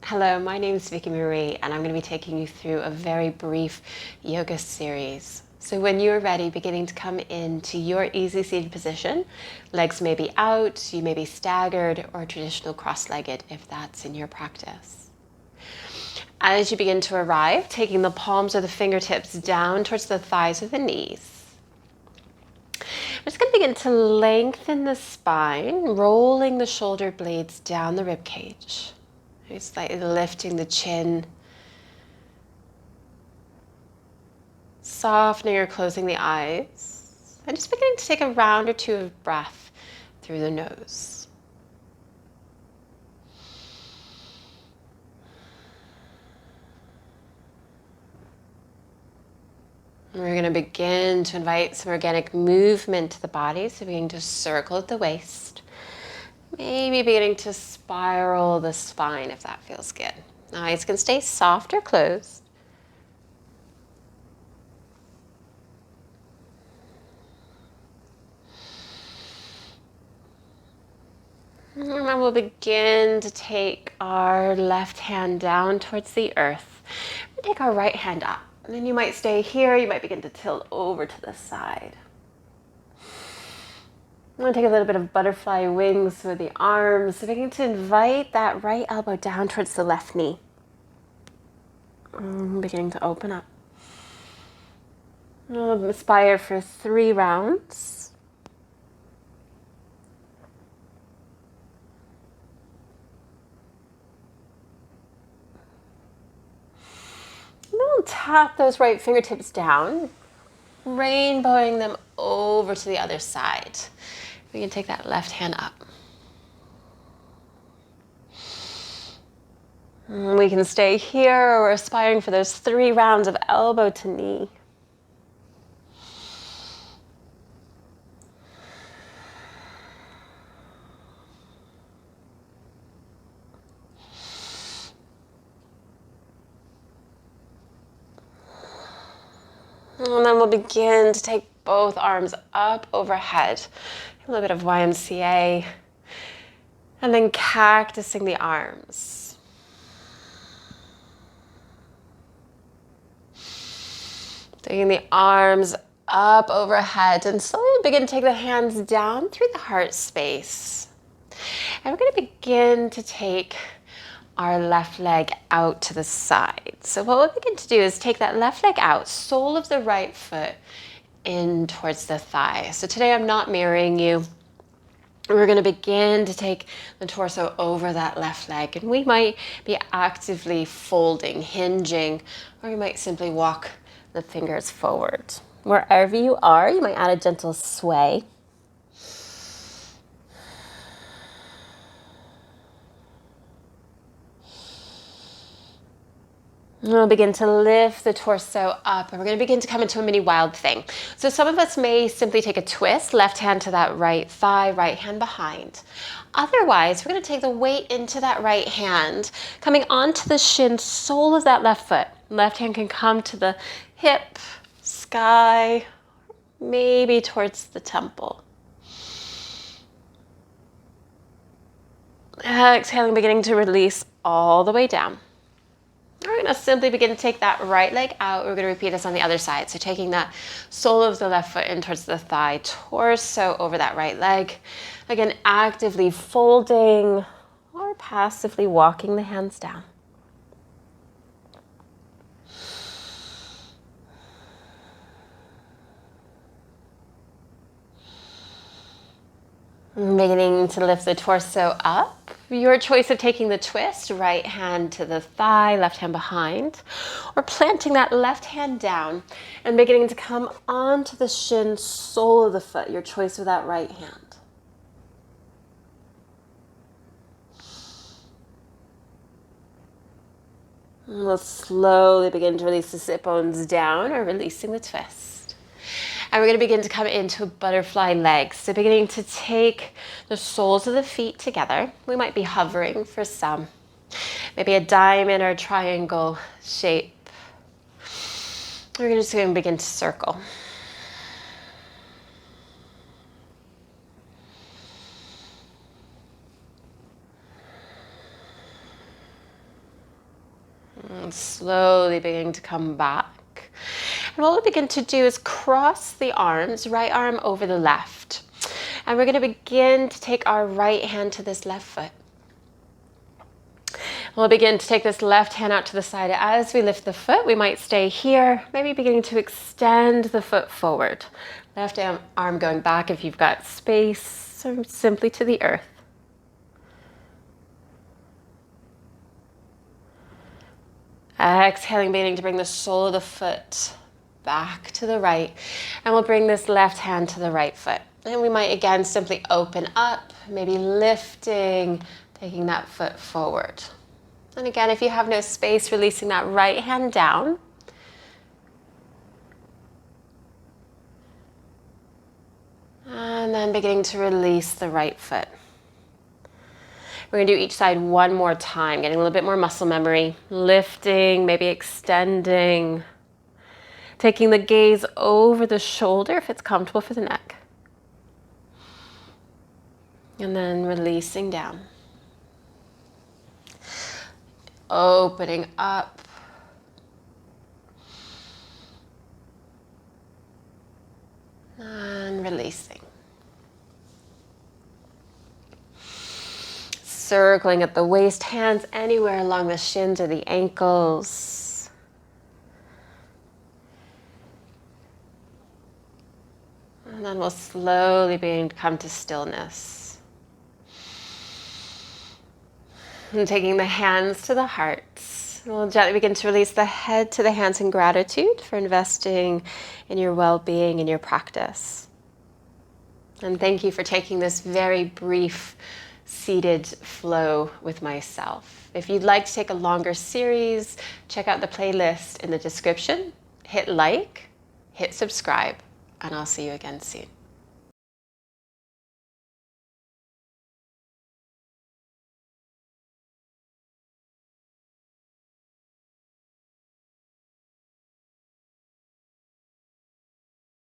Hello, my name is Vickie-Marie and I'm going to be taking you through a very brief yoga series. So when you're ready, beginning to come into your easy seated position, legs may be out, you may be staggered or traditional cross-legged if that's in your practice. As you begin to arrive, taking the palms or the fingertips down towards the thighs or the knees. I'm just going to begin to lengthen the spine, rolling the shoulder blades down the rib cage. Slightly lifting the chin, softening or closing the eyes, and just beginning to take a round or two of breath through the nose. We're going to begin to invite some organic movement to the body, so beginning to circle at the waist. Maybe beginning to spiral the spine if that feels good. Eyes can stay soft or closed. And then we'll begin to take our left hand down towards the earth. We take our right hand up. And then you might stay here. You might begin to tilt over to the side. I'm going to take a little bit of butterfly wings with the arms. So begin to invite that right elbow down towards the left knee. Beginning to open up. We'll inspire for 3 rounds. And then we'll tap those right fingertips down, rainbowing them over to the other side. We can take that left hand up. We can stay here, or we're aspiring for those 3 rounds of elbow to knee. And then we'll begin to take both arms up overhead. A little bit of YMCA. And then cactusing the arms. Taking the arms up overhead and slowly begin to take the hands down through the heart space. And we're going to begin to take our left leg out to the side. So what we'll begin to do is take that left leg out, sole of the right foot in towards the thigh. So today I'm not mirroring you. We're going to begin to take the torso over that left leg, and we might be actively folding, hinging, or you might simply walk the fingers forward. Wherever you are, you might add a gentle sway. And we'll begin to lift the torso up, and we're going to begin to come into a mini wild thing. So some of us may simply take a twist, left hand to that right thigh, right hand behind. Otherwise, we're going to take the weight into that right hand, coming onto the shin, sole of that left foot. Left hand can come to the hip, sky, maybe towards the temple. Exhaling, beginning to release all the way down. We're going to simply begin to take that right leg out. We're going to repeat this on the other side. So taking that sole of the left foot in towards the thigh, torso over that right leg. Again, actively folding or passively walking the hands down. Beginning to lift the torso up. Your choice of taking the twist, right hand to the thigh, left hand behind, or planting that left hand down and beginning to come onto the shin, sole of the foot. Your choice with that right hand. And we'll slowly begin to release the sit bones down, or releasing the twist. And we're going to begin to come into a butterfly leg. So beginning to take the soles of the feet together. We might be hovering for some. Maybe a diamond or a triangle shape. We're just going to begin to circle. And slowly beginning to come back. And what we'll begin to do is cross the arms, right arm over the left. And we're going to begin to take our right hand to this left foot. We'll begin to take this left hand out to the side. As we lift the foot, we might stay here, maybe beginning to extend the foot forward. Left arm going back if you've got space, or simply to the earth. Exhaling, beginning to bring the sole of the foot back to the right. And we'll bring this left hand to the right foot. And we might again simply open up, maybe lifting, taking that foot forward. And again, if you have no space, releasing that right hand down. And then beginning to release the right foot. We're going to do each side one more time, getting a little bit more muscle memory. Lifting, maybe extending. Taking the gaze over the shoulder if it's comfortable for the neck. And then releasing down. Opening up. And releasing. Circling at the waist, hands anywhere along the shins or the ankles. And then we'll slowly begin to come to stillness. And taking the hands to the heart. We'll gently begin to release the head to the hands in gratitude for investing in your well-being and your practice. And thank you for taking this very brief seated flow with myself. If you'd like to take a longer series, check out the playlist in the description. Hit like, hit subscribe, and I'll see you again soon.